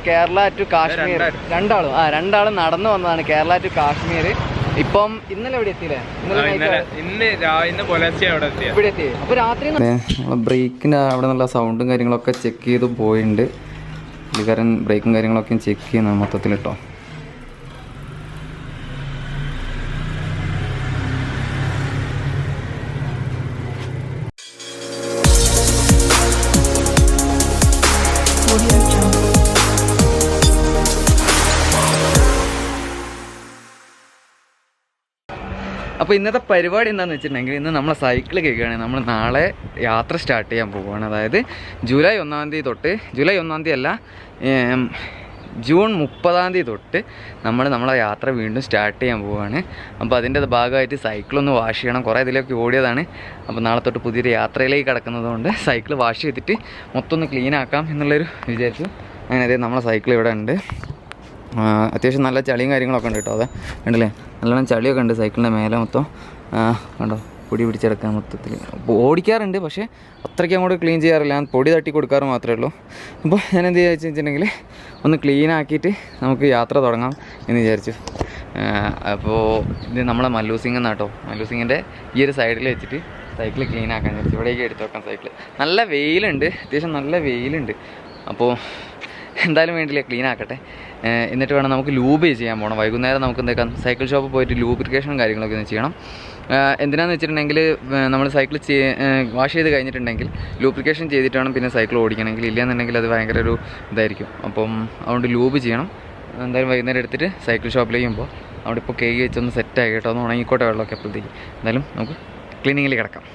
Kerala to Kashmir രണ്ടാളും നടന്നു വന്നതാണ് കേരള ടു കാശ്മീർ. ഇപ്പം ഇന്നലെ എവിടെ എത്തിയില്ലേ? ഇവിടെ എത്തി. അപ്പോൾ രാത്രി ബ്രേക്കിൻ്റെ അവിടെ നല്ല സൗണ്ടും കാര്യങ്ങളൊക്കെ ചെക്ക് ചെയ്ത് പോയിട്ടുണ്ട്. പുള്ളിക്കാരൻ ബ്രേക്കും കാര്യങ്ങളൊക്കെ ചെക്ക് ചെയ്യുന്നത് മൊത്തത്തിൽ കേട്ടോ. അപ്പോൾ ഇന്നത്തെ പരിപാടി എന്താണെന്ന് വെച്ചിട്ടുണ്ടെങ്കിൽ ഇന്ന് നമ്മൾ സൈക്കിൾ കേൾക്കുകയാണെങ്കിൽ നമ്മൾ നാളെ യാത്ര സ്റ്റാർട്ട് ചെയ്യാൻ പോവുകയാണ്. അതായത് ജൂലൈ 1-ാം തീയതി തൊട്ട്, ജൂലൈ 1-ാം തീയതി അല്ല, ജൂൺ 30-ാം തീയതി തൊട്ട് നമ്മളെ യാത്ര വീണ്ടും സ്റ്റാർട്ട് ചെയ്യാൻ പോവുകയാണ്. അപ്പോൾ അതിൻ്റെ ഭാഗമായിട്ട് സൈക്കിളൊന്ന് വാഷ് ചെയ്യണം. കുറേ ഇതിലേക്ക് ഓടിയതാണ്. അപ്പോൾ നാളെ തൊട്ട് പുതിയൊരു യാത്രയിലേക്ക് കിടക്കുന്നതുകൊണ്ട് സൈക്കിൾ വാഷ് ചെയ്തിട്ട് മൊത്തം ഒന്ന് ക്ലീൻ ആക്കാം എന്നുള്ളൊരു വിചാരിച്ചു. അങ്ങനെ അതേ നമ്മളെ സൈക്കിൾ ഇവിടെ ഉണ്ട്. അത്യാവശ്യം നല്ല ചളിയും കാര്യങ്ങളൊക്കെ ഉണ്ട് കേട്ടോ. അതെ ഉണ്ടല്ലേ, നല്ലോണം ചളിയൊക്കെ ഉണ്ട് സൈക്കിളിൻ്റെ മേലെ മൊത്തം. കണ്ടോ, പൊടി പിടിച്ചെടുക്കാൻ മൊത്തത്തിൽ ഓടിക്കാറുണ്ട്, പക്ഷേ അത്രയ്ക്ക് അങ്ങോട്ട് ക്ലീൻ ചെയ്യാറില്ല. ഞാൻ പൊടി തട്ടി കൊടുക്കാറ് മാത്രമേ ഉള്ളൂ. അപ്പോൾ ഞാൻ എന്ത് വെച്ചിട്ടുണ്ടെങ്കിൽ ഒന്ന് ക്ലീൻ ആക്കിയിട്ട് നമുക്ക് യാത്ര തുടങ്ങാം എന്ന് വിചാരിച്ചു. അപ്പോൾ ഇത് നമ്മളെ മല്ലൂസിംഗ് എന്നാട്ടോ, മല്ലൂസിങ്ങിൻ്റെ ഈ ഒരു സൈഡിൽ വെച്ചിട്ട് സൈക്കിൾ ക്ലീൻ ആക്കാൻ വിചാരിച്ചു. ഇവിടേക്ക് എടുത്ത് വെക്കാം സൈക്കിൾ. നല്ല വെയിലുണ്ട്, അത്യാവശ്യം നല്ല വെയിലുണ്ട്. അപ്പോൾ എന്തായാലും വേണ്ടിയില്ല, ക്ലീൻ ആക്കട്ടെ. എന്നിട്ട് വേണം നമുക്ക് ലൂബ് ചെയ്യാൻ പോകണം. വൈകുന്നേരം നമുക്ക് എന്തൊക്കെ സൈക്കിൾ ഷോപ്പിൽ പോയിട്ട് ലൂബ്രിക്കേഷനും കാര്യങ്ങളൊക്കെ ഒന്ന് ചെയ്യണം. എന്തിനാന്ന് വെച്ചിട്ടുണ്ടെങ്കിൽ നമ്മൾ സൈക്കിൾ വാഷ് ചെയ്ത് കഴിഞ്ഞിട്ടുണ്ടെങ്കിൽ ലൂബ്രിക്കേഷൻ ചെയ്തിട്ട് വേണം പിന്നെ സൈക്കിൾ ഓടിക്കണമെങ്കിൽ. ഇല്ലയെന്നുണ്ടെങ്കിൽ അത് ഭയങ്കര ഒരു ഇതായിരിക്കും. അപ്പം അതുകൊണ്ട് ലൂബ് ചെയ്യണം. എന്തായാലും വൈകുന്നേരം എടുത്തിട്ട് സൈക്കിൾ ഷോപ്പിലേക്ക് പോകുമ്പോൾ അവിടെ ഇപ്പോൾ കേക്ക് വെച്ചൊന്ന് സെറ്റായി കേട്ടോ, ഒന്ന് ഉണങ്ങിക്കോട്ടെ വെള്ളമൊക്കെ എപ്പോഴത്തേക്ക്. എന്തായാലും നമുക്ക് ക്ലീനിങ്ങിൽ കിടക്കാം.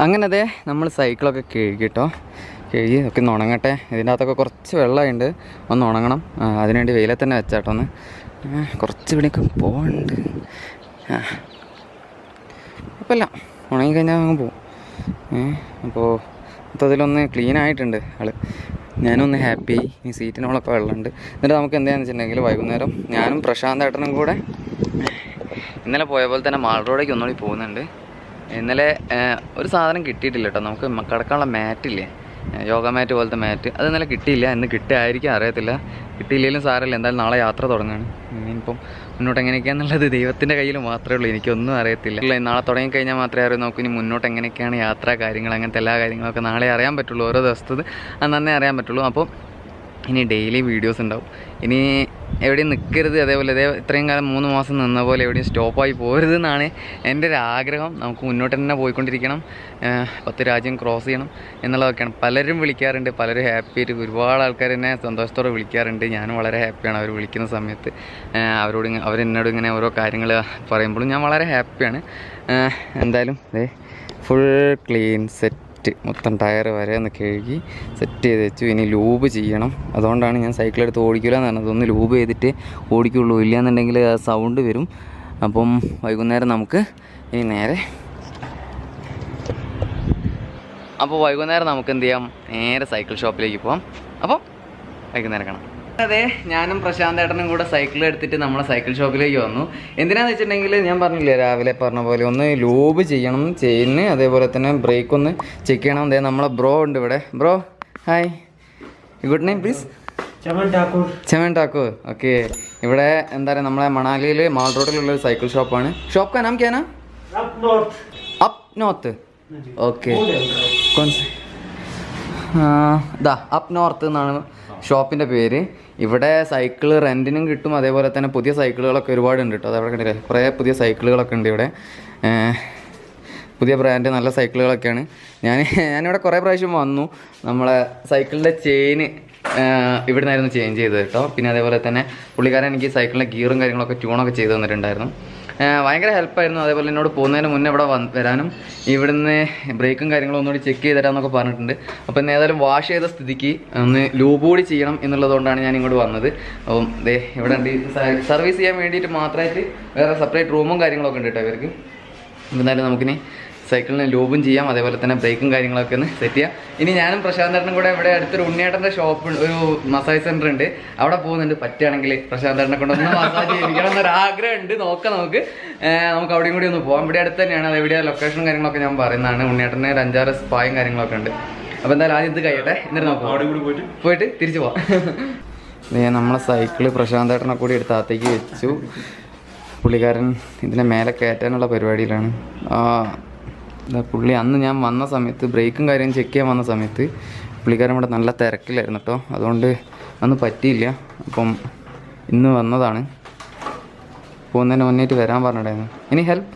അങ്ങനെ അതെ നമ്മൾ സൈക്കിളൊക്കെ കഴുകി കേട്ടോ. കഴുകി ഒക്കെ ഒന്ന് ഉണങ്ങട്ടെ. ഇതിൻ്റെ അകത്തൊക്കെ കുറച്ച് വെള്ളമുണ്ട്, ഒന്ന് ഉണങ്ങണം. അതിനുവേണ്ടി വെയിലത്ത് തന്നെ വെച്ചാട്ടോ. ഒന്ന് കുറച്ച് ഇവിടെയൊക്കെ പോകണ്ട്. കുഴപ്പമില്ല, ഉണങ്ങിക്കഴിഞ്ഞാൽ അങ്ങ് പോവും. അപ്പോൾ മൊത്തത്തിലൊന്ന് ക്ലീൻ ആയിട്ടുണ്ട് ആൾ. ഞാനൊന്ന് ഹാപ്പി ആയി. ഈ സീറ്റിനോളൊക്കെ വെള്ളമുണ്ട്. എന്നിട്ട് നമുക്ക് എന്താണെന്ന് വെച്ചിട്ടുണ്ടെങ്കിൽ വൈകുന്നേരം ഞാനും പ്രശാന്ത് ഏട്ടനും കൂടെ ഇന്നലെ പോയ പോലെ തന്നെ മാൾ റോഡേക്ക് ഒന്നുകൂടി പോകുന്നുണ്ട്. ഇന്നലെ ഒരു സാധനം കിട്ടിയിട്ടില്ല കേട്ടോ. നമുക്ക് കിടക്കാനുള്ള മാറ്റില്ലേ, യോഗ മാറ്റ് പോലത്തെ മാറ്റ്, അത് ഇന്നലെ കിട്ടിയില്ല. ഇന്ന് കിട്ടുമായിരിക്കും, അറിയത്തില്ല. കിട്ടിയില്ലെങ്കിലും സാരമില്ല, എന്തായാലും നാളെ യാത്ര തുടങ്ങുകയാണ്. ഇനിയിപ്പം മുന്നോട്ട് എങ്ങനെയൊക്കെയാണെന്നുള്ളത് ദൈവത്തിൻ്റെ കയ്യിൽ മാത്രമേ ഉള്ളൂ. എനിക്കൊന്നും അറിയത്തില്ല. നാളെ തുടങ്ങിക്കഴിഞ്ഞാൽ മാത്രമേ അറിയൂ. നമുക്ക് ഇനി മുന്നോട്ട് എങ്ങനെയൊക്കെയാണ് യാത്രാ കാര്യങ്ങൾ, അങ്ങനത്തെ എല്ലാ കാര്യങ്ങളൊക്കെ നാളെ അറിയാൻ പറ്റുള്ളൂ. ഓരോ ദിവസത്തത് അന്നേ അറിയാൻ പറ്റുള്ളൂ. അപ്പോൾ ഇനി ഡെയിലി വീഡിയോസ് ഉണ്ടാവും. ഇനി എവിടെയും നിൽക്കരുത്. അതേപോലെ ഇത്രയും കാലം 3 മാസം നിന്ന പോലെ എവിടെയും സ്റ്റോപ്പായി പോകരുത് എന്നാണ് എൻ്റെ ഒരു ആഗ്രഹം. നമുക്ക് മുന്നോട്ട് തന്നെ പോയിക്കൊണ്ടിരിക്കണം. 10 രാജ്യം ക്രോസ് ചെയ്യണം എന്നുള്ളതൊക്കെയാണ്. പലരും വിളിക്കാറുണ്ട്, പലരും ഹാപ്പി ആയിട്ട് ഒരുപാട് ആൾക്കാർ എന്നെ സന്തോഷത്തോടെ വിളിക്കാറുണ്ട്. ഞാനും വളരെ ഹാപ്പിയാണ് അവർ വിളിക്കുന്ന സമയത്ത്. അവരെന്നോട് ഇങ്ങനെ ഓരോ കാര്യങ്ങൾ പറയുമ്പോഴും ഞാൻ വളരെ ഹാപ്പിയാണ്. എന്തായാലും ഫുൾ ക്ലീൻ സെറ്റ്, മൊത്തം ടയർ വരെ ഒന്ന് കഴുകി സെറ്റ് ചെയ്ത് വെച്ചു. ഇനി ലൂബ് ചെയ്യണം. അതുകൊണ്ടാണ് ഞാൻ സൈക്കിളെടുത്ത് ഓടിക്കില്ല എന്ന് പറഞ്ഞത്. ഒന്ന് ലൂബ് ചെയ്തിട്ട് ഓടിക്കുള്ളൂ, ഇല്ലയെന്നുണ്ടെങ്കിൽ ആ സൗണ്ട് വരും. അപ്പം വൈകുന്നേരം നമുക്ക് ഇനി വൈകുന്നേരം നമുക്ക് എന്ത് ചെയ്യാം, നേരെ സൈക്കിൾ ഷോപ്പിലേക്ക് പോകാം. അപ്പം വൈകുന്നേരം കാണാം. അതെ, ഞാനും പ്രശാന്ത് ഏട്ടനും കൂടെ സൈക്കിൾ എടുത്തിട്ട് നമ്മളെ സൈക്കിൾ ഷോപ്പിലേക്ക് വന്നു. എന്തിനാന്ന് വെച്ചിട്ടുണ്ടെങ്കിൽ ഞാൻ പറഞ്ഞില്ലേ രാവിലെ പറഞ്ഞ പോലെ ഒന്ന് ലൂബ് ചെയ്യണം ചെയിന്, അതേപോലെ തന്നെ ബ്രേക്ക് ഒന്ന് ചെക്ക് ചെയ്യണം. അതെ നമ്മളെ ബ്രോ ഉണ്ട് ഇവിടെ. Bro hi, good name please? Chaman Thakur. Okay, ഇവിടെ എന്താ പറയുക നമ്മളെ മണാലിയിൽ മാൾ റോഡിലുള്ളൊരു സൈക്കിൾ ഷോപ്പാണ്. ഷോപ്പ് കാ നാം ക്യാ നാ? Up north. Okay, up north എന്നാണ് ഷോപ്പിൻ്റെ പേര്. ഇവിടെ സൈക്കിൾ റെൻറ്റിനും കിട്ടും, അതേപോലെ തന്നെ പുതിയ സൈക്കിളുകളൊക്കെ ഒരുപാടുണ്ട് കേട്ടോ. അതവിടെ കണ്ടില്ലേ, കുറേ പുതിയ സൈക്കിളുകളൊക്കെ ഉണ്ട് ഇവിടെ. പുതിയ ബ്രാൻഡ് നല്ല സൈക്കിളുകളൊക്കെയാണ്. ഞാനിവിടെ കുറേ പ്രാവശ്യം വന്നു. നമ്മളെ സൈക്കിളിൻ്റെ ചെയിന് ഇവിടെ നിന്നായിരുന്നു ചേഞ്ച് ചെയ്തത് കേട്ടോ. പിന്നെ അതേപോലെ തന്നെ പുള്ളിക്കാരൻ എനിക്ക് സൈക്കിളിൻ്റെ ഗിയറും കാര്യങ്ങളൊക്കെ ട്യൂണൊക്കെ ചെയ്ത് തന്നിട്ടുണ്ടായിരുന്നു. ഭയങ്കര ഹെൽപ്പായിരുന്നു. അതേപോലെ എന്നോട് പോകുന്നതിന് മുന്നേ ഇവിടെ വരാനും ഇവിടുന്ന് ബ്രേക്കും കാര്യങ്ങളും ഒന്നുകൂടി ചെക്ക് ചെയ്ത് തരാമെന്നൊക്കെ പറഞ്ഞിട്ടുണ്ട്. അപ്പോൾ ഇന്ന് ഏതായാലും വാഷ് ചെയ്ത സ്ഥിതിക്ക് ഒന്ന് ലൂബ് കൂടി ചെയ്യണം എന്നുള്ളതുകൊണ്ടാണ് ഞാൻ ഇങ്ങോട്ട് വന്നത്. അപ്പം ഇവിടെ ഉണ്ട് സർവീസ് ചെയ്യാൻ വേണ്ടിയിട്ട് മാത്രമായിട്ട് വേറെ സെപ്പറേറ്റ് റൂമും കാര്യങ്ങളൊക്കെ ഉണ്ട് കേട്ടോ ഇവർക്ക്. എന്തായാലും നമുക്കിനി സൈക്കിളിന് ലൂബും ചെയ്യാം, അതേപോലെ തന്നെ ബ്രേക്കും കാര്യങ്ങളൊക്കെ ഒന്ന് സെറ്റ് ചെയ്യാം. ഇനി ഞാനും പ്രശാന്തേട്ടനും കൂടെ ഇവിടെ അടുത്തൊരു ഉണ്ണിയേട്ടൻ്റെ ഷോപ്പ്, ഒരു മസാജ് സെൻറ്റർ ഉണ്ട്, അവിടെ പോകുന്നുണ്ട്. പറ്റുകയാണെങ്കിൽ പ്രശാന്തേട്ടനെ കൊണ്ട് ഒന്ന് മസാജ് ചെയ്യിക്കണം എന്നൊരു ആഗ്രഹം ഉണ്ട്. നമുക്ക് അവിടെയും കൂടി ഒന്ന് പോകാം. ഇവിടെ അടുത്ത് തന്നെയാണ്. അത് എവിടെയാണ് ലൊക്കേഷനും കാര്യങ്ങളൊക്കെ ഞാൻ പറയുന്നതാണ്. ഉണ്ണിയേട്ടന് ഒരു 5-6 സ്പായും കാര്യങ്ങളൊക്കെ ഉണ്ട്. അപ്പോൾ എന്തായാലും ആദ്യം ഇത് കഴിയട്ടെ, എന്നിട്ട് നോക്കാം, പോയിട്ട് തിരിച്ചു പോവാം. നമ്മളെ സൈക്കിള് പ്രശാന്തേട്ടനെ കൂടി എടുത്ത് അകത്തേക്ക് വെച്ചു. പുള്ളിക്കാരൻ ഇതിനെ മേലെ കയറ്റാനുള്ള പരിപാടിയിലാണ്. പുള്ളി അന്ന് ഞാൻ വന്ന സമയത്ത് ബ്രേക്കും കാര്യം ചെക്ക് ചെയ്യാൻ വന്ന സമയത്ത് പുള്ളിക്കാരൻ ഇവിടെ നല്ല തിരക്കിലായിരുന്നു കേട്ടോ. അതുകൊണ്ട് അന്ന് പറ്റിയില്ല. അപ്പം ഇന്ന് വന്നതാണ്. പോകുന്നതിന് മുന്നേറ്റ് വരാൻ പറഞ്ഞിട്ടായിരുന്നു. ഇനി ഹെൽപ്പ്?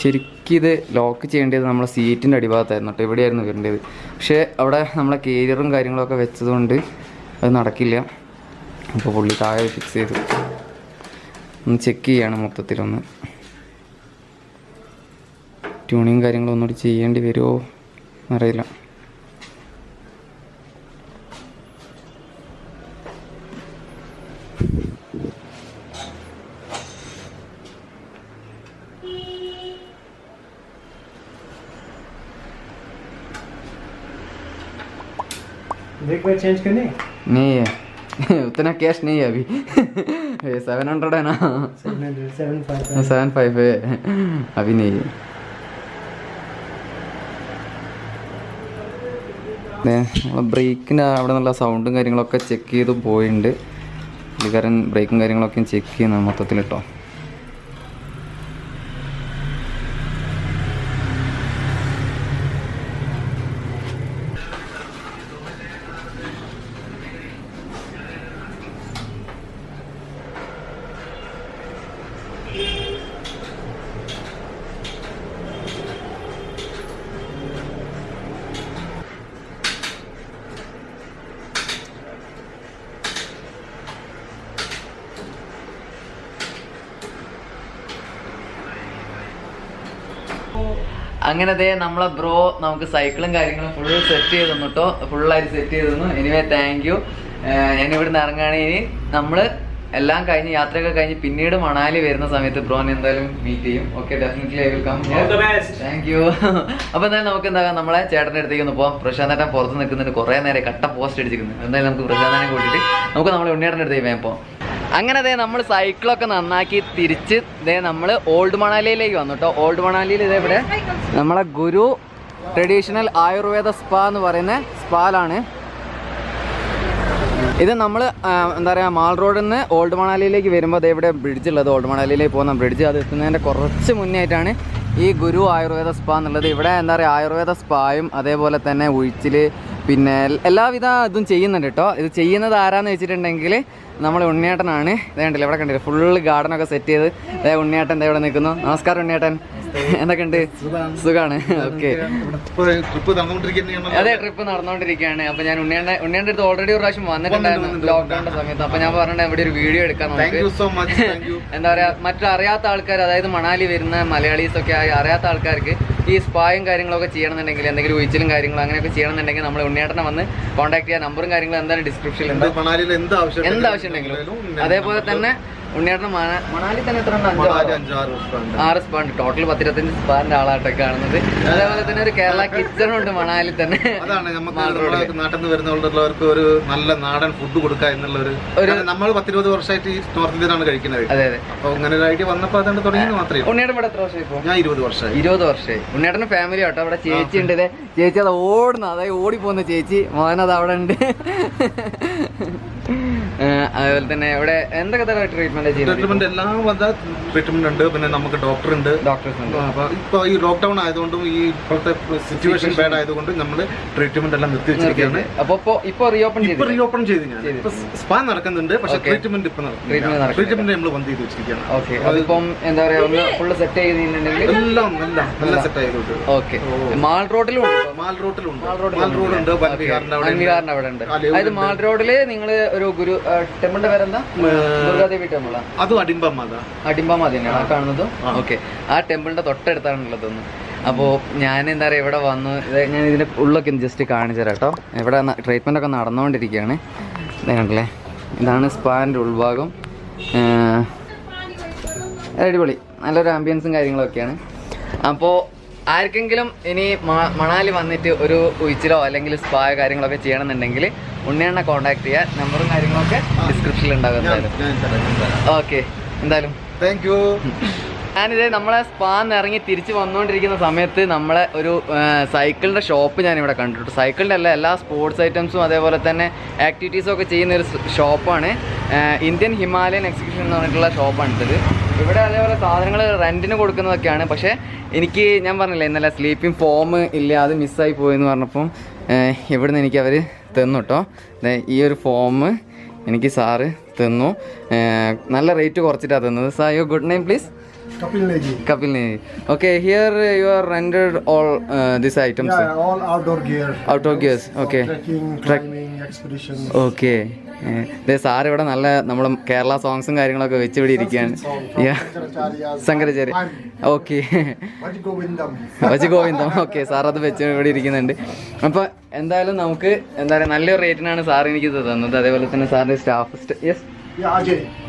ശരിക്കും ഇത് ലോക്ക് ചെയ്യേണ്ടത് നമ്മളെ സീറ്റിൻ്റെ അടിഭാഗത്തായിരുന്നു കേട്ടോ. എവിടെയായിരുന്നു വരേണ്ടത്. പക്ഷേ അവിടെ നമ്മളെ കേരിയറും കാര്യങ്ങളൊക്കെ വെച്ചതുകൊണ്ട് അത് നടക്കില്ല. അപ്പോൾ പുള്ളി താഴെ ഫിക്സ് ചെയ്തു. ഒന്ന് ചെക്ക് ചെയ്യാണ് മൊത്തത്തിലൊന്ന്. ട്യൂണിങ് കാര്യങ്ങളും ഒന്നുകൂടി ചെയ്യേണ്ടി വരുമോ എന്നറിയില്ല. ब्रेक वाइट चेंज करने नहीं है उतना कैश नहीं है अभी 700 है ना 755 है अभी नहीं है. ബ്രേക്കിൻ്റെ അവിടെ നിന്നുള്ള സൗണ്ടും കാര്യങ്ങളൊക്കെ ചെക്ക് ചെയ്ത് പോയിട്ടുണ്ട്. പുള്ളിക്കാരൻ ബ്രേക്കും കാര്യങ്ങളൊക്കെ ചെക്ക് ചെയ്യുന്ന മൊത്തത്തിൽ കേട്ടോ. അങ്ങനെ നമ്മളെ ബ്രോ നമുക്ക് സൈക്കിളും കാര്യങ്ങളും ഫുൾ സെറ്റ് ചെയ്ത് തന്നു കേട്ടോ. ഫുള്ളായിട്ട് സെറ്റ് ചെയ്ത് തന്നു. Anyway thank you. ഞാൻ ഇവിടുന്ന് ഇറങ്ങുകയാണെങ്കിൽ ഇനി നമ്മൾ എല്ലാം കഴിഞ്ഞ് യാത്രയൊക്കെ കഴിഞ്ഞ് പിന്നീട് മണാലി വരുന്ന സമയത്ത് ബ്രോനെ എന്തായാലും മീറ്റ് ചെയ്യും. Okay, definitely I will come. Thank you. അപ്പോൾ എന്തായാലും നമുക്ക് എന്താ നമ്മളെ ചേട്ടൻ്റെ അടുത്തേക്ക് ഒന്ന് പോകാം. പ്രശാന്തേട്ടൻ പുറത്ത് നിൽക്കുന്നുണ്ട്, കുറേ നേരം കട്ട പോസ്റ്റ് അടിച്ചിരിക്കുന്നു. എന്തായാലും നമുക്ക് പ്രശാന്തനെ കൂട്ടിയിട്ട് നമുക്ക് നമ്മളെ ഉണ്ണിയേട്ടൻ്റെ അടുത്തേക്ക് വേഗം പോകാം. അങ്ങനെ നമ്മൾ സൈക്കിളൊക്കെ നന്നാക്കി തിരിച്ച് നമ്മൾ ഓൾഡ് മണാലിയിലേക്ക് വന്നു കേട്ടോ. ഓൾഡ് മണാലിയിൽ ഇതെവിടെ നമ്മളെ ഗുരു ട്രഡീഷണൽ ആയുർവേദ സ്പാ എന്ന് പറയുന്ന സ്പാലാണ് ഇത്. നമ്മൾ എന്താ പറയുക മാൾ റോഡിൽ നിന്ന് ഓൾഡ് മണാലിയിലേക്ക് വരുമ്പോൾ അതെവിടെ ബ്രിഡ്ജ് ഉള്ളത്, ഓൾഡ് മണാലിയിലേക്ക് പോകുന്ന ബ്രിഡ്ജ്, അത് എത്തുന്നതിൻ്റെ കുറച്ച് മുന്നേ ആയിട്ടാണ് ഈ ഗുരു ആയുർവേദ സ്പാ എന്നുള്ളത്. ഇവിടെ എന്താ പറയുക ആയുർവേദ സ്പായും അതേപോലെ തന്നെ ഉഴിച്ചിൽ പിന്നെ എല്ലാവിധ ഇതും ചെയ്യുന്നുണ്ട് കേട്ടോ. ഇത് ചെയ്യുന്നത് ആരാന്ന് വെച്ചിട്ടുണ്ടെങ്കിൽ നമ്മൾ ഉണ്ണിയേട്ടനാണ്. ഇതേണ്ടല്ലോ ഇവിടെ കണ്ടില്ല ഫുള്ള് ഗാർഡനൊക്കെ സെറ്റ് ചെയ്ത് ഉണ്ണിയേട്ടൻ ഇവിടെ നിൽക്കുന്നു. നമസ്കാരം ഉണ്ണിയേട്ടൻ, എന്തൊക്കെയുണ്ട്? സുഖമാണ്. ഓക്കെ, അതെ ട്രിപ്പ് നടന്നുകൊണ്ടിരിക്കുകയാണ്. അപ്പോൾ ഞാൻ ഉണ്ണിയേൻ്റെ അടുത്ത് ഓൾറെഡി ഒരു പ്രാവശ്യം വന്നിട്ടുണ്ടായിരുന്നു ലോക്ക്ഡൗണിൻ്റെ സമയത്ത്. അപ്പോൾ ഞാൻ പറഞ്ഞിട്ട് ഇവിടെ ഒരു വീഡിയോ എടുക്കാം നമുക്ക്. എന്താ പറയുക മറ്റു അറിയാത്ത ആൾക്കാർ, അതായത് മണാലി വരുന്ന മലയാളീസൊക്കെ അറിയാത്ത ആൾക്കാർക്ക് ഈ സ്പായും കാര്യങ്ങളൊക്കെ ചെയ്യണമെന്നുണ്ടെങ്കിൽ എന്തെങ്കിലും ഒഴിച്ചിലും കാര്യങ്ങളും അങ്ങനെയൊക്കെ ചെയ്യണമെന്നുണ്ടെങ്കിൽ നമ്മൾ ഉണ്ണിയേട്ടനെ വന്ന് കോൺടാക്ട് ചെയ്യാൻ നമ്പറും കാര്യങ്ങളും എന്താണ് ഡിസ്ക്രിപ്ഷനിൽ ഉണ്ട്. എന്ത് ആവശ്യം ഉണ്ടെങ്കിലും അതേപോലെ തന്നെ ഉണ്ണിയേട്ടൻ മണാലി തന്നെ എത്ര ഉണ്ട്? 6 സ്പാ ഉണ്ട്. ടോട്ടൽ 10-25 സ്പാന്റെ ആളായിട്ടൊക്കെ കാണുന്നത്. അതേപോലെ തന്നെ ഒരു കേരള കിച്ചണും ഉണ്ട് മണാലി തന്നെ. അതാണ് നമുക്ക് നാട്ടിൽ നിന്ന് വരുന്നവർക്ക് ഒരു നല്ല നാടൻ ഫുഡ് കൊടുക്കുക എന്നുള്ള ഒരു നമ്മൾ 10-20 വർഷമായിട്ട് ഈ നോർത്ത് ഇന്ത്യയിലാണ് കഴിക്കുന്നത്. അതെ അതെ. അപ്പൊ അങ്ങനെ ഒരു ഐഡിയ വന്നപ്പോൾ അതാണ് തുടങ്ങിയത് മാത്രമേ. ഉണ്ണിയേട്ടൻ ഇവിടെ എത്ര വർഷമായി ഇപ്പോൾ? ഞാൻ 20 വർഷമായി. 20 വർഷമായി. ഉണ്ണിയേട്ടൻ്റെ ഫാമിലി ആട്ടോ. അവിടെ ചേച്ചി ഉണ്ട്. ചേച്ചി അത് ഓടുന്ന, അതായത് ഓടിപ്പോകുന്ന ചേച്ചി. മോനത് അവിടെ ഉണ്ട്. അതുപോലെ തന്നെ ഇവിടെ എന്തൊക്കെ തരം ട്രീറ്റ്മെന്റ് ചെയ്യുന്നത്? എല്ലാം ട്രീറ്റ്മെന്റ് ഉണ്ട്. പിന്നെ നമുക്ക് ഡോക്ടർ ഉണ്ട്. ഡോക്ടേഴ്സ് ഉണ്ട്. ഇപ്പൊ ഈ ലോക്ക്ഡൌൺ ആയതുകൊണ്ടും ഈ ഇപ്പോഴത്തെ സിറ്റുവേഷൻ ബാഡ് ആയതുകൊണ്ട് നമ്മൾ ട്രീറ്റ്മെന്റ് എല്ലാം നിർത്തിവെച്ചിരിക്കുകയാണ്. അപ്പൊ ഇപ്പൊ റീഓപ്പൺ ചെയ്ത് ഞാൻ സ്പാ നടക്കുന്നുണ്ട്. പക്ഷെ ട്രീറ്റ്മെന്റ് ഇപ്പൊ ട്രീറ്റ്മെന്റ് നമ്മൾ ബന്ദ് ചെയ്ത് വെച്ചിരിക്കുകയാണ്. ഓക്കെ. അതിപ്പം എന്താ പറയാ, ഒന്ന് ഫുള്ള് സെറ്റ് ചെയ്തിട്ടുണ്ടെങ്കിൽ എല്ലാം സെറ്റ് ആയതുകൊണ്ട്. ഓക്കെ. മാൾ റോഡിലും ഉണ്ട്. അൻവികാറിന്റെ അവിടെ ഉണ്ട്. അതായത് മാൾ റോഡില് നിങ്ങൾ ഒരു ഗുരു ടെമ്പിളിന്റെ പേരെന്താ? ദുർഗാദേവി ടെമ്പിൾ. അതും അടിമ്പമ്മ തന്നെയാണ് കാണുന്നത്. ഓക്കെ. ആ ടെമ്പിളിന്റെ തൊട്ടടുത്താണുള്ളതൊന്ന്. അപ്പോൾ ഞാൻ എന്താ പറയുക ഇവിടെ വന്നു, ഞാൻ ഇതിൻ്റെ ഉള്ളൊക്കെ ജസ്റ്റ് കാണിച്ചു തരാം കേട്ടോ. ഇവിടെ ട്രീറ്റ്മെൻ്റ് ഒക്കെ നടന്നുകൊണ്ടിരിക്കുകയാണ്. കണ്ടില്ലേ, ഇതാണ് സ്പാൻ്റെ ഉൾഭാഗം. അടിപൊളി, നല്ലൊരു ആംബിയൻസും കാര്യങ്ങളൊക്കെയാണ്. അപ്പോൾ ആർക്കെങ്കിലും ഇനി മണാലി വന്നിട്ട് ഒരു ഉയിച്ചിലോ അല്ലെങ്കിൽ സ്പാ കാര്യങ്ങളൊക്കെ ചെയ്യണമെന്നുണ്ടെങ്കിൽ ഉണ്ണിയെണ്ണ കോൺടാക്ട് ചെയ്യാൻ നമ്പറും കാര്യങ്ങളൊക്കെ ഡിസ്ക്രിപ്ഷനിൽ ഉണ്ടാകും എന്തായാലും. ഓക്കെ, എന്തായാലും താങ്ക് യു. ഞാനിത് നമ്മളെ സ്പാന്ന് ഇറങ്ങി തിരിച്ച് വന്നുകൊണ്ടിരിക്കുന്ന സമയത്ത് നമ്മളെ ഒരു സൈക്കിളിൻ്റെ ഷോപ്പ് ഞാനിവിടെ കണ്ടിട്ടു. സൈക്കിളിൻ്റെ അല്ല, എല്ലാ സ്പോർട്സ് ഐറ്റംസും അതേപോലെ തന്നെ ആക്ടിവിറ്റീസും ഒക്കെ ചെയ്യുന്ന ഒരു ഷോപ്പാണ്. ഇന്ത്യൻ ഹിമാലയൻ എക്സിബിഷൻ എന്ന് പറഞ്ഞിട്ടുള്ള ഷോപ്പാണ് ഇത്. ഇവിടെ അതേപോലെ സാധനങ്ങൾ റെൻറ്റിന് കൊടുക്കുന്നതൊക്കെയാണ്. പക്ഷേ എനിക്ക് ഞാൻ പറഞ്ഞില്ലേ ഇന്നലെ സ്ലീപ്പിംഗ് ഫോം ഇല്ല, അത് മിസ്സായി പോയെന്ന് പറഞ്ഞപ്പം ഇവിടുന്ന് എനിക്ക് അവർ തന്നു കേട്ടോ. ഈ ഒരു ഫോം എനിക്ക് സാറ് തന്നു. നല്ല റേറ്റ് കുറച്ചിട്ടാണ് തന്നത്. Sir, your good name please? Kapil Neji. Okay, here you are rendered all these items. Yeah, all outdoor gear. Outdoor gears. Okay. Trekking, climbing, expeditions. Okay. Sir ഇവിടെ നല്ല നമ്മൾ കേരള സോങ്സും കാര്യങ്ങളൊക്കെ വെച്ച് ഇവിടെ ഇരിക്കുകയാണ്. ശങ്കരാചാര്യ. ഓക്കെ. വജഗോവിന്ദം. ഓക്കെ, സാർ അത് വെച്ച് ഇവിടെ ഇരിക്കുന്നുണ്ട്. അപ്പോൾ എന്തായാലും നമുക്ക് എന്താ പറയുക, നല്ലൊരു റേറ്റിനാണ് സാർ എനിക്ക് തന്നത്. അതേപോലെ തന്നെ സാറിൻ്റെ staff. Yes,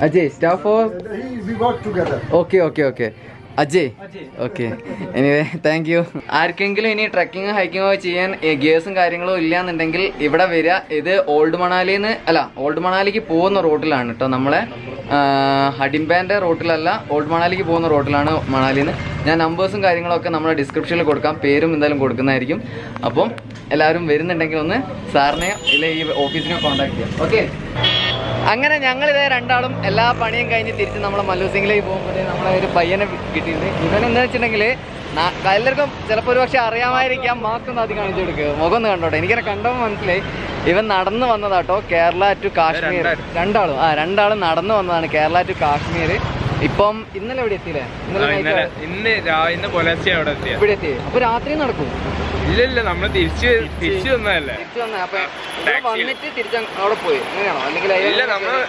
Ajay, staff four. Okay. Ajay. Okay. Anyway, thank you. ആർക്കെങ്കിലും ഇനി ട്രക്കിങ്ങോ ഹൈക്കിങ്ങോ ചെയ്യാൻ ഗിയേഴ്സും കാര്യങ്ങളും ഇല്ലയെന്നുണ്ടെങ്കിൽ ഇവിടെ വരിക. ഇത് ഓൾഡ് മണാലിക്ക് പോകുന്ന റൂട്ടിലാണ് കേട്ടോ. നമ്മളെ ഹഡിംബാൻ്റെ റൂട്ടിലല്ല, ഓൾഡ് മണാലിക്ക് പോകുന്ന റൂട്ടിലാണ് മണാലിന്ന്. ഞാൻ നമ്പേഴ്സും കാര്യങ്ങളൊക്കെ നമ്മുടെ ഡിസ്ക്രിപ്ഷനിൽ കൊടുക്കാം, പേരും എന്തായാലും കൊടുക്കുന്നതായിരിക്കും. അപ്പം എല്ലാവരും വരുന്നുണ്ടെങ്കിൽ ഒന്ന് സാറിനെയോ ഇല്ല ഈ ഓഫീസിനെയോ കോൺടാക്ട് ചെയ്യാം. ഓക്കെ. അങ്ങനെ ഞങ്ങളിതേ രണ്ടാളും എല്ലാ പണിയും കഴിഞ്ഞ് തിരിച്ച് നമ്മളെ മല്ലൂസിംഗിലേക്ക് പോകുമ്പോഴേ നമ്മളെ ഒരു പയ്യനെ കിട്ടിയിട്ടുണ്ട്. ഇവനെന്താ വെച്ചിട്ടുണ്ടെങ്കിൽ എല്ലാവർക്കും ചിലപ്പോൾ ഒരു പക്ഷേ അറിയാമായിരിക്കാം, മാസ്ക് ഒന്ന് ആദ്യം കാണിച്ചു കൊടുക്കുക, മുഖം ഒന്ന് കണ്ടോട്ടെ. എനിക്കങ്ങനെ കണ്ടപ്പോൾ മനസ്സിലായി ഇവൻ നടന്നു വന്നതാട്ടോ, കേരള ടു കാശ്മീർ. രണ്ടാളും നടന്നു വന്നതാണ് കേരള ടു കാശ്മീർ. ഇപ്പം ഇന്നലെ എവിടെ എത്തിയില്ലേ? ഇവിടെ എത്തി. അപ്പൊ രാത്രി നടക്കും? ഇല്ല, നമ്മള് തിരിച്ചു വന്നതല്ലേ. അപ്പൊ വന്നിട്ട് തിരിച്ച് അവിടെ പോയി അങ്ങനെയാണോ? അല്ലെങ്കിൽ ഇല്ല, നമ്മള്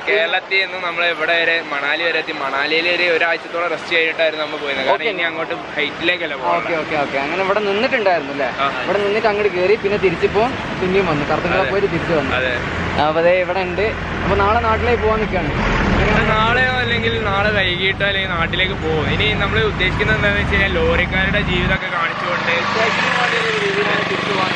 കേരളത്തിൽ നിന്ന് നമ്മൾ ഇവിടെ വരെ മണാലി വരെ എത്തി. മണാലിയിൽ ഒരു ഒരാഴ്ചത്തോളം റെസ്റ്റ് ചെയ്തിട്ടായിരുന്നു നമ്മൾ പോയത്. കാരണം ഇനി അങ്ങോട്ട് ഹൈറ്റിലേക്കല്ല പോകുന്നത്. ഓക്കെ. അങ്ങനെ ഇവിടെ നിന്നിട്ടുണ്ടായിരുന്നു അല്ലേ? ഇവിടെ നിന്നിട്ട് അങ്ങോട്ട് കയറി പിന്നെ തിരിച്ചിപ്പോ പിന്നെയും വന്നു, കറുത്തങ്ങളെ പോയിട്ട് തിരിച്ചു വന്നു. അപ്പൊ അതേ ഇവിടെ ഉണ്ട്. അപ്പൊ നാളെ നാട്ടിലേക്ക് പോകാൻ നിൽക്കുകയാണ്. നാളെയോ അല്ലെങ്കിൽ നാളെ വൈകിട്ടോ അല്ലെങ്കിൽ നാട്ടിലേക്ക് പോകും. ഇനി നമ്മൾ ഉദ്ദേശിക്കുന്നത് എന്താണെന്ന് വെച്ച് കഴിഞ്ഞാൽ ലോറിക്കാരുടെ ജീവിതമൊക്കെ കാണിച്ചുകൊണ്ട് തിരിച്ചു പോകാൻ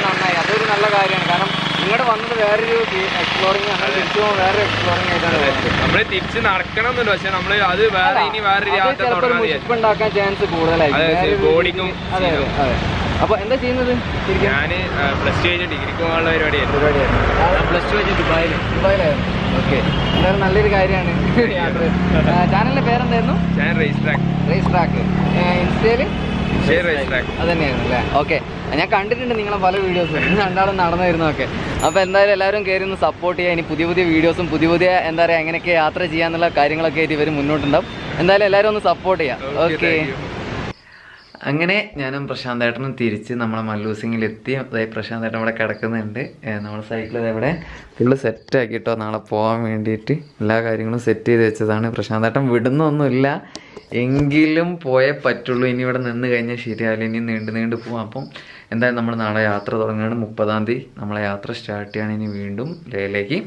നന്നായി. അതൊരു നല്ല കാര്യമാണ്. കാരണം ഇങ്ങോട്ട് വന്നത് വേറൊരു എക്സ്പ്ലോറിങ്, അങ്ങനെ തിരിച്ചു പോകാൻ വേറൊരു എക്സ്പ്ലോറിങ് ആയിട്ടാണ്. നമ്മൾ തിരിച്ച് നടക്കണമെന്നുണ്ട്, പക്ഷെ നമ്മൾ അത് വേറെ യാത്ര ഉണ്ടാക്കാൻ ചാൻസ് കൂടുതലായിരിക്കും ബോഡിക്കും. അതെ. അപ്പൊ എന്താ ചെയ്യുന്നത്? ഞാൻ പ്ലസ് ടു കഴിഞ്ഞ് ഡിഗ്രിക്ക് പോകാനുള്ള പരിപാടിയായിരുന്നു. പ്ലസ് ടു കഴിഞ്ഞ് ദുബായിലായിരുന്നു. ഓക്കെ, എന്തായാലും നല്ലൊരു കാര്യമാണ് യാത്ര. ചാനലിന്റെ പേരെന്തായിരുന്നു? Race track. ഇൻസ്റ്റയില് അത് തന്നെയായിരുന്നു അല്ലേ? ഓക്കെ, ഞാൻ കണ്ടിട്ടുണ്ട് നിങ്ങളെ പല വീഡിയോസും, രണ്ടാളും നടന്നു വരുന്നതൊക്കെ. അപ്പോൾ എന്തായാലും എല്ലാവരും കയറി ഒന്ന് സപ്പോർട്ട് ചെയ്യുക. ഇനി പുതിയ വീഡിയോസും പുതിയ എന്താ പറയുക എങ്ങനെയൊക്കെ യാത്ര ചെയ്യാന്നുള്ള കാര്യങ്ങളൊക്കെ ആയിട്ട് ഇവർ മുന്നോട്ടുണ്ടാവും. എന്തായാലും എല്ലാവരും ഒന്ന് സപ്പോർട്ട് ചെയ്യാം. ഓക്കെ. അങ്ങനെ ഞാനും പ്രശാന്തേട്ടനും തിരിച്ച് നമ്മളെ മല്ലൂസിങ്ങിലെത്തി. അതായത് പ്രശാന്തേട്ടൻ ഇവിടെ കിടക്കുന്നുണ്ട്. നമ്മൾ സൈക്കിൾ ഇവിടെ ഫുള്ള് സെറ്റാക്കി കേട്ടോ, നാളെ പോകാൻ വേണ്ടിയിട്ട് എല്ലാ കാര്യങ്ങളും സെറ്റ് ചെയ്ത് വെച്ചതാണ്. പ്രശാന്തേട്ടൻ വിടുന്നൊന്നുമില്ല, എങ്കിലും പോയേ പറ്റുള്ളൂ. ഇനി ഇവിടെ നിന്ന് കഴിഞ്ഞാൽ ശരിയാവില്ല, ഇനി നീണ്ടു പോകാം. അപ്പം എന്തായാലും നമ്മൾ നാളെ യാത്ര തുടങ്ങുകയാണ്. 30-ാം തീയതി നമ്മളെ യാത്ര സ്റ്റാർട്ട് ചെയ്യുകയാണ് ഇനി വീണ്ടും ലേയിലേക്ക്.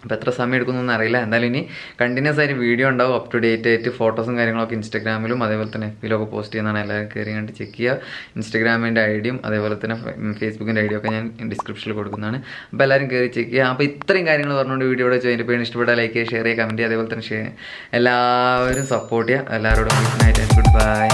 അപ്പോൾ എത്ര സമയം എടുക്കുന്നൊന്നും അറിയില്ല. എന്തായാലും ഇനി കണ്ടിന്യൂസ് ആയിട്ട് വീഡിയോ ഉണ്ടാവും, അപ് ടു ഡേറ്റ് ആയിട്ട് ഫോട്ടോസും കാര്യങ്ങളൊക്കെ ഇൻസ്റ്റാഗ്രാമിലും അതേപോലെ തന്നെ FBയിലൊക്കെ പോസ്റ്റ് ചെയ്യുന്നതാണ്. എല്ലാവരും കയറി കണ്ട് ചെക്ക് ചെയ്യുക. ഇൻസ്റ്റാഗ്രാമിൻ്റെ ഐഡിയും അതേപോലെ തന്നെ ഫേസ്ബുക്കിൻ്റെ ഐഡിയ ഒക്കെ ഞാൻ ഡിസ്ക്രിപ്ഷനിൽ കൊടുക്കുന്നതാണ്. അപ്പോൾ എല്ലാവരും കയറി ചെക്ക് ചെയ്യുക. അപ്പോൾ ഇത്രയും കാര്യങ്ങൾ പറഞ്ഞുകൊണ്ട് വീഡിയോ ഇവിടെ ചെയ്തിട്ട് പേര് ഇഷ്ടപ്പെട്ടാൽ ലൈക്ക് ചെയ്യുക, ഷെയർ ചെയ്യുക, കമൻറ്റ് ചെയ്യുക, അതേപോലെ തന്നെ എല്ലാവരും സപ്പോർട്ട് ചെയ്യുക. എല്ലാവരോടും good night and good bye.